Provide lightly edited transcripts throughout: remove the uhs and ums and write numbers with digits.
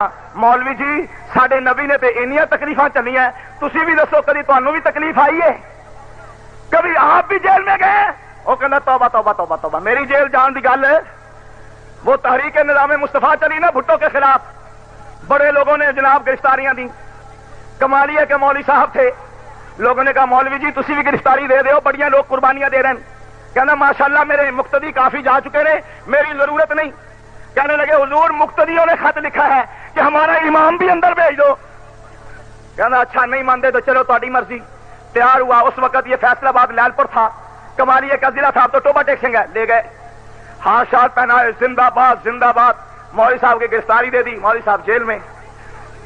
मौलवी जी साडे नबी ने तो इन्नियां तकलीफां चलियां, तुसी भी दसो कभी तुहानू भी तकलीफ आई है? कभी आप भी जेल में गए? वो कहना तौबा तौबा तौबा तौबा, मेरी जेल जान की गल है। वो तहरीक निज़ाम मुस्तफा चली ना भुट्टो के खिलाफ, बड़े लोगों ने जनाब गिरफ्तारियां दी। कमालिया के मौलवी साहब थे, लोगों ने कहा मौलवी जी तुसी भी गिरफ्तारी दे दो, बढ़िया लोग कुर्बानियां दे रहे हैं। कहना माशाल्लाह मेरे मुक्तदी काफी जा चुके ने, मेरी जरूरत नहीं। कहने लगे हुजूर मुक्तदियों ने खत लिखा है कि हमारा इमाम भी अंदर भेज दो। कहना अच्छा नहीं मानते तो चलो तुम्हारी मर्जी। तैयार हुआ। उस वक्त ये फैसलाबाद लैलपुर था, कमालिया का जिला था, तो टोबा टेक्सिंग है, ले गए, हाथ शाथ पहनाए, जिंदाबाद जिंदाबाद। मौलवी साहब की गिरफ्तारी दे दी, मौलवी साहब जेल में।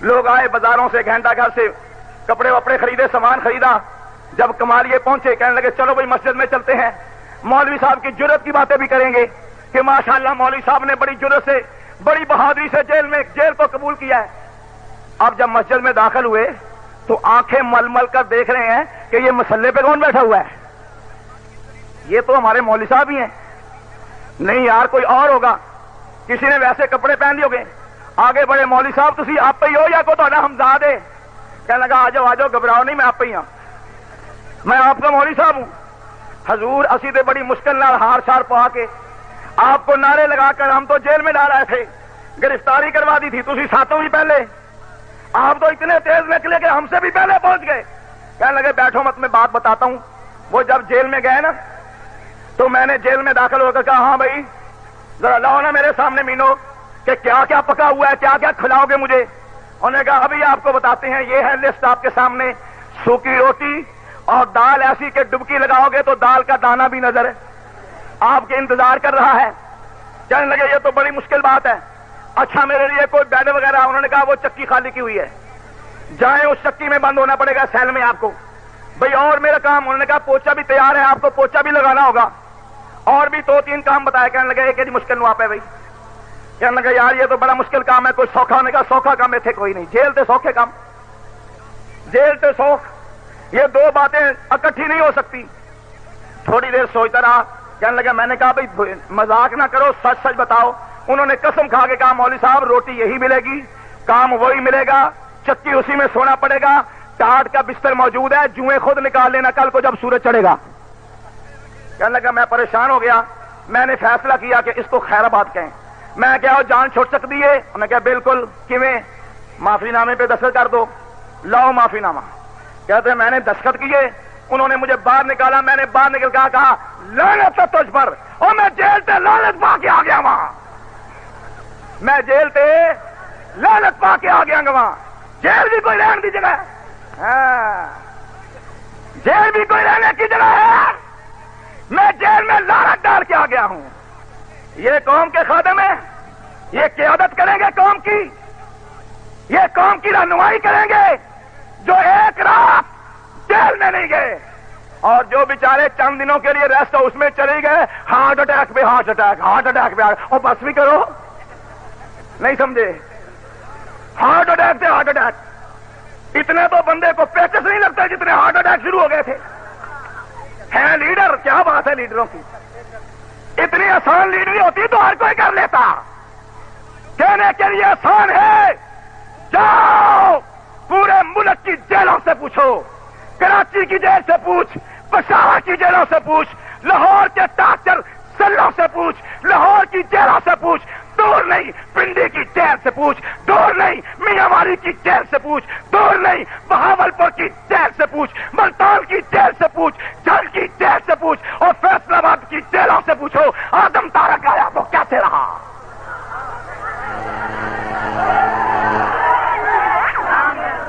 लोग आए बाजारों से, घंटा घर से कपड़े वपड़े खरीदे, सामान खरीदा। जब कमालिया पहुंचे कहने लगे चलो भाई मस्जिद में चलते हैं, मौलवी साहब की जुर्रत की बातें भी करेंगे कि माशाल्लाह मौलवी साहब ने बड़ी जुर्रत से, बड़ी बहादुरी से जेल को कबूल किया है। अब जब मस्जिद में दाखिल हुए तो आंखें मल मल कर देख रहे हैं कि ये मसल्ले पे कौन बैठा हुआ है? ये तो हमारे मौलवी साहब ही हैं। नहीं यार कोई और होगा, किसी ने वैसे कपड़े पहन लिए होंगे। आगे बड़े मौलवी साहब तुसी आप ही हो या को तो हमजाद है? कहने लगा आ जाओ घबराओ नहीं, मैं आप ही हूं, मैं आपका मौलवी साहब हूं। हजूर असी तो बड़ी मुश्किल नाल हार शार पा के आपको नारे लगाकर हम तो जेल में डाल रहे थे, गिरफ्तारी करवा दी थी, तुसी सातों भी पहले, आप तो इतने तेज निकले कि हमसे भी पहले पहुंच गए। कहने लगे बैठो मत, मैं बात बताता हूं। वो जब जेल में गए ना तो मैंने जेल में दाखिल होकर कहा हाँ भाई जरा लाओ ना मेरे सामने मीनो कि क्या क्या पका हुआ है, क्या क्या खिलाओगे मुझे। उन्होंने कहा अभी आपको बताते हैं, ये है लिस्ट आपके सामने, सूखी रोटी और दाल ऐसी कि डुबकी लगाओगे तो दाल का दाना भी नजर है, आपके इंतजार कर रहा है। कहने लगे ये तो बड़ी मुश्किल बात है, अच्छा मेरे लिए कोई बेड वगैरह? उन्होंने कहा वो चक्की खाली की हुई है, जाएं उस चक्की में बंद होना पड़ेगा सेल में आपको। भाई और मेरा काम? उन्होंने कहा पोछा भी तैयार है, आपको पोछा भी लगाना होगा। और भी दो तीन काम बताया। कहने लगे एक मुश्किल नुआ पे भाई। कहने लगे यार ये तो बड़ा मुश्किल काम है, कोई सौखा होने का? सौखा काम में थे कोई नहीं, जेल थे सौखे काम, जेल थे सौख, ये दो बातें इकट्ठी नहीं हो सकती। थोड़ी देर सोचता रहा। कहने लगा मैंने कहा भाई मजाक ना करो, सच सच बताओ। उन्होंने कसम खा के कहा मौलवी साहब रोटी यही मिलेगी, काम वही मिलेगा, चक्की उसी में सोना पड़ेगा, टाट का बिस्तर मौजूद है, जुएं खुद निकाल लेना कल को जब सूरज चढ़ेगा। कहने लगा मैं परेशान हो गया, मैंने फैसला किया कि इसको खैराबाद कहें। मैं क्या जान छुट सकती है? उन्होंने कहा बिल्कुल, किवें? माफीनामे पे दस्तखत कर दो। लाओ माफीनामा। कहते मैंने दस्तखत किए, उन्होंने मुझे बाहर निकाला, मैंने बाहर निकल कर कहा लानत है तुझ पर, और मैं जेल से लानत पा के आ गया वहां, मैं जेल से लानत पा के आ गया वहां। जेल भी कोई रहने की जगह है? जेल भी कोई रहने की जगह है? मैं जेल में लानत डाल के आ गया हूं। ये कौम के खादिम है, ये क़यादत करेंगे कौम की, ये कौम की रहनुमाई करेंगे जो एक रात जेल में नहीं गए, और जो बेचारे चंद दिनों के लिए रेस्ट हाउस में चले गए, हार्ट अटैक पे हार्ट अटैक, हार्ट अटैक पे और बस भी करो, नहीं समझे? हार्ट अटैक से हार्ट अटैक। इतने तो बंदे को पेचस नहीं लगता जितने हार्ट अटैक शुरू हो गए थे। हैं लीडर, क्या बात है लीडरों की, इतनी आसान लीडरी होती तो हर कोई कर लेता। कहने के लिए आसान है, जाओ पूरे मुल्क की जेलों से पूछो, कराची की जेल से पूछ, पेशावर की जेलों से पूछ, लाहौर के टार्चर सेलों से पूछ, लाहौर की जेलों से पूछ, दूर नहीं पिंडी की जेल से पूछ, दूर नहीं मियांवारी की जेल से पूछ, दूर नहीं बहावलपुर की जेल से पूछ, मुल्तान की जेल से पूछ, जल की जेल से पूछ, और फैसलाबाद की जेलों से पूछो आदम तारक आया तो कैसे रहा।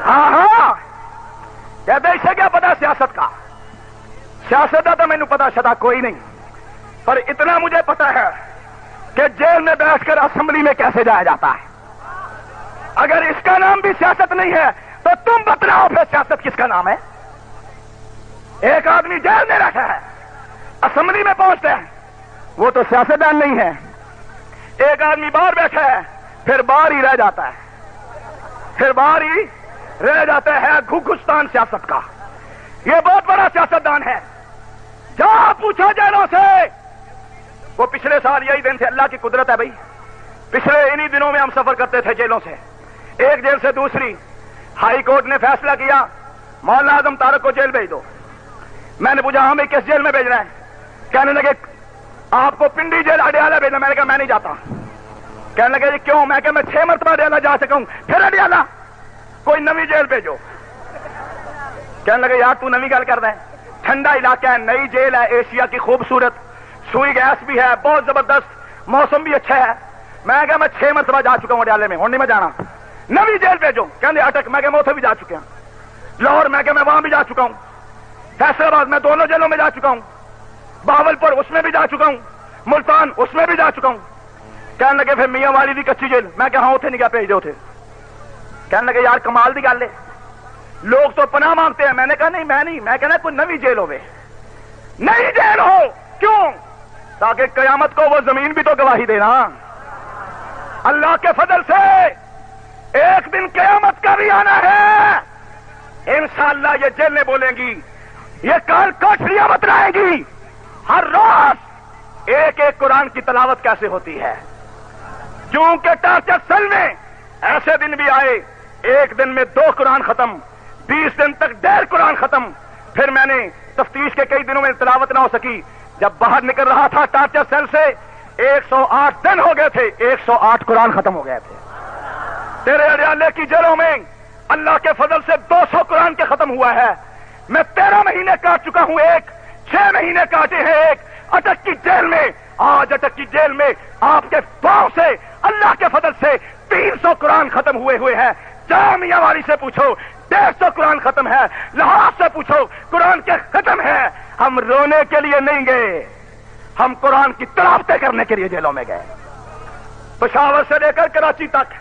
हाँ कहते इसे क्या पता सियासत का? सियासत का तो मैंने पता शता कोई नहीं, पर इतना मुझे पता है कि जेल में बैठकर असेंबली में कैसे जाया जाता है। अगर इसका नाम भी सियासत नहीं है तो तुम बतलाओ फिर सियासत किसका नाम है? एक आदमी जेल में बैठा है, असेंबली में पहुंचते हैं, वो तो सियासतदान नहीं है। एक आदमी बाहर बैठा है, फिर बाहर ही रह जाता है, फिर बाहर ही रह जाता है। घुघुस्तान सियासत का ये बहुत बड़ा सियासतदान है। जा पूछो जेलों से, वो पिछले साल यही दिन थे, अल्लाह की कुदरत है भाई, पिछले इन्हीं दिनों में हम सफर करते थे जेलों से, ایک جیل سے دوسری، ہائی کورٹ نے فیصلہ کیا مولانا اعظم طارق کو جیل بھیج دو۔ میں نے پوچھا ہمیں کس جیل میں بھیجنا ہے؟ کہنے لگے آپ کو پنڈی جیل اڈیالہ بھیجنا۔ میں نے کہا میں نہیں جاتا۔ کہنے لگے یہ کیوں؟ میں کہ میں 6 مرتبہ اڈیالہ جا چکا ہوں، پھر اڈیالہ، کوئی نئی جیل بھیجو۔ کہنے لگے یار تو نئی گل کر رہا ہے، ٹھنڈا علاقہ ہے، نئی جیل ہے، ایشیا کی خوبصورت، سوئی گیس بھی ہے، بہت زبردست، موسم بھی اچھا ہے۔ میں کہا میں 6 مرتبہ جا چکا ہوں اڈیالے میں، ہوں نہیں میں جانا، نئی جیل بھیجو۔ کہنے اٹک، میں کہ میں اتنے بھی جا چکا ہوں۔ لاہور، میں کہ میں وہاں بھی جا چکا ہوں۔ فیصل آباد، میں دونوں جیلوں میں جا چکا ہوں۔ باولپور، اس میں بھی جا چکا ہوں۔ ملتان، اس میں بھی جا چکا ہوں۔ کہنے لگے پھر میاں والی دی کچی جیل؟ میں کہ ہاں اتنے نہیں گیا، بھیج دو اتنے۔ کہنے لگے یار کمال دی گل ہے، لوگ تو پناہ مانگتے ہیں۔ میں نے کہا نہیں میں نہیں، میں کہنا کوئی نئی جیل ہوے، نئی جیل ہو۔ کیوں؟ تاکہ قیامت کو وہ زمین بھی تو گواہی دینا۔ اللہ کے فضل سے ایک دن قیامت کا بھی آنا ہے، انشاءاللہ یہ جیلیں بولیں گی، یہ کال کوٹریاں بتلائیں گی ہر روز ایک ایک قرآن کی تلاوت کیسے ہوتی ہے۔ کیونکہ ٹارچر سیل میں ایسے دن بھی آئے، ایک دن میں 2 قرآن ختم، 20 دن تک 1.5 قرآن ختم۔ پھر میں نے تفتیش کے کئی دنوں میں تلاوت نہ ہو سکی، جب باہر نکل رہا تھا ٹارچر سیل سے 108 دن ہو گئے تھے، 108 قرآن ختم ہو گئے تھے۔ تیرے اڈیالے کی جیلوں میں اللہ کے فضل سے 200 قرآن کے ختم ہوا ہے۔ میں 13 مہینے کاٹ چکا ہوں، 6 مہینے کاٹے ہیں ایک اٹک کی جیل میں۔ آج اٹک کی جیل میں آپ کے پاؤں سے اللہ کے فضل سے 300 قرآن ختم ہوئے ہیں۔ جامعہ میاں والی سے پوچھو 150 قرآن ختم ہے، لاہور سے پوچھو قرآن کے ختم ہے۔ ہم رونے کے لیے نہیں گئے، ہم قرآن کی تلاوتیں کرنے کے لیے جیلوں میں گئے۔ پشاور سے لے کر کراچی تک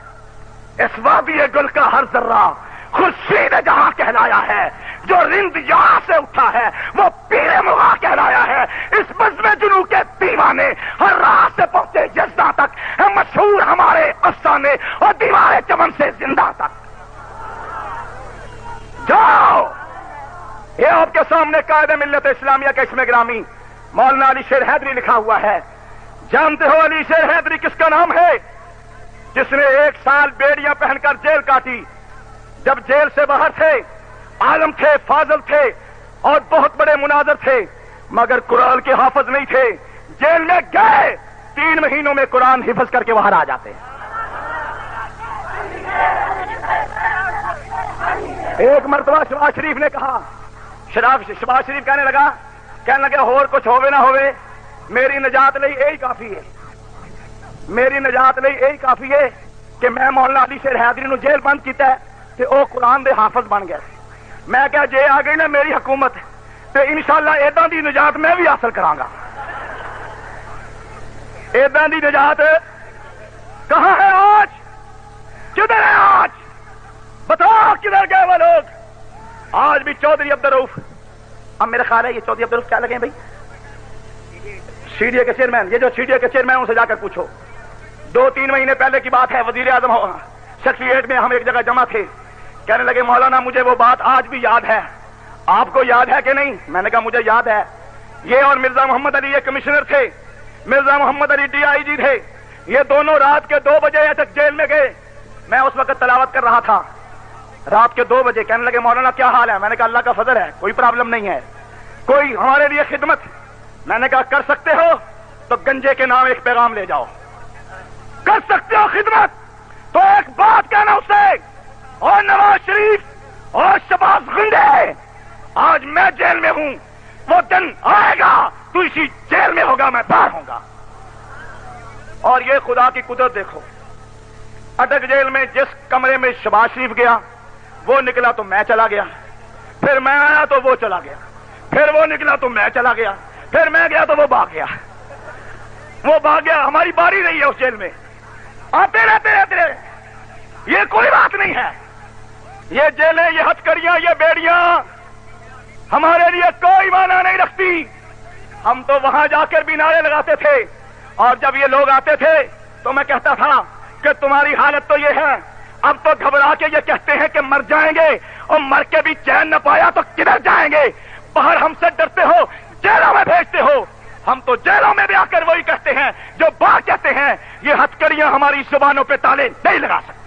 اس وادی گل کا ہر ذرہ خورشید جہاں کہلایا ہے، جو رند یہاں سے اٹھا ہے وہ پیر مغاں کہلایا ہے۔ اس بزم جنو کے دیوانے ہر راہ سے پہنچے جزا تک، ہے مشہور ہمارے افسانے اور دیوار چمن سے زندہ تک۔ جاؤ، یہ آپ کے سامنے قائد ملت اسلامیہ کا اسم گرامی مولانا علی شیر حیدری لکھا ہوا ہے۔ جانتے ہو علی شیر حیدری کس کا نام ہے؟ جس نے 1 سال بیڑیاں پہن کر جیل کاٹی۔ جب جیل سے باہر تھے، عالم تھے، فاضل تھے اور بہت بڑے مناظر تھے، مگر قرآن کے حافظ نہیں تھے۔ جیل میں گئے، 3 مہینوں میں قرآن حفظ کر کے باہر آ جاتے۔ ایک مرتبہ شہباز شریف نے کہا، شہباز شریف کہنے لگا اور کچھ ہوئے نہ ہوئے، میری نجات لئی یہی کافی ہے، میری نجات لئی یہی کافی ہے کہ میں مولانا علی شیر حیدری نو جیل بند کیتا ہے تے او قرآن دے حافظ بن گئے۔ میں کہا جے آ گئی نا میری حکومت تے انشاءاللہ ایداں دی نجات میں بھی حاصل کراں گا۔ ایداں دی نجات کہاں ہے آج؟ کدھر ہے آج؟ بتاؤ کدھر گئے وہ لوگ؟ آج بھی چودھری عبدالرؤف، اب میرا خیال ہے یہ چودھری عبدالرؤف کیا لگے بھائی؟ سی ڈی اے کے چیئرمین، یہ جو سی ڈی اے کے چیئرمین ان سے جا کر پوچھو، 2-3 مہینے پہلے کی بات ہے، وزیر اعظم سیکریٹریٹ میں ہم ایک جگہ جمع تھے، کہنے لگے مولانا مجھے وہ بات آج بھی یاد ہے، آپ کو یاد ہے کہ نہیں؟ میں نے کہا مجھے یاد ہے۔ یہ اور مرزا محمد علی یہ کمشنر تھے، مرزا محمد علی ڈی آئی جی تھے، یہ دونوں رات کے 2 بجے تک جیل میں گئے۔ میں اس وقت تلاوت کر رہا تھا، رات کے 2 بجے کہنے لگے مولانا کیا حال ہے؟ میں نے کہا اللہ کا فضل ہے، کوئی پرابلم نہیں ہے، کوئی ہمارے لیے خدمت؟ میں نے کہا کر سکتے ہو تو گنجے کے نام ایک پیغام لے جاؤ، کر سکتے ہو خدمت تو ایک بات کہنا اسے، اور نواز شریف اور شہباز گنڈے آج میں جیل میں ہوں، وہ دن آئے گا تو اسی جیل میں ہوگا، میں باہر ہوں گا۔ اور یہ خدا کی قدرت دیکھو، اٹک جیل میں جس کمرے میں شہباز شریف گیا وہ نکلا تو میں چلا گیا، پھر میں آیا تو وہ چلا گیا، پھر وہ نکلا تو میں چلا گیا، پھر میں گیا تو وہ بھاگ گیا، وہ بھاگ گیا۔ ہماری باری رہی ہے اس جیل میں، آتے رہتے یہ کوئی بات نہیں ہے۔ یہ جیلیں، یہ ہتھکڑیاں، یہ بیڑیاں ہمارے لیے کوئی معنی نہیں رکھتی۔ ہم تو وہاں جا کر بھی نعرے لگاتے تھے، اور جب یہ لوگ آتے تھے تو میں کہتا تھا کہ تمہاری حالت تو یہ ہے، اب تو گھبرا کے یہ کہتے ہیں کہ مر جائیں گے، اور مر کے بھی چین نہ پایا تو کدھر جائیں گے؟ باہر ہم سے ڈرتے ہو، جیلوں میں بھیجتے ہو، ہم تو جیلوں میں بھی آ کر وہی کہتے ہیں جو باہر کہتے ہیں۔ یہ ہتھکڑیاں ہماری زبانوں پہ تالے نہیں لگا سکتے۔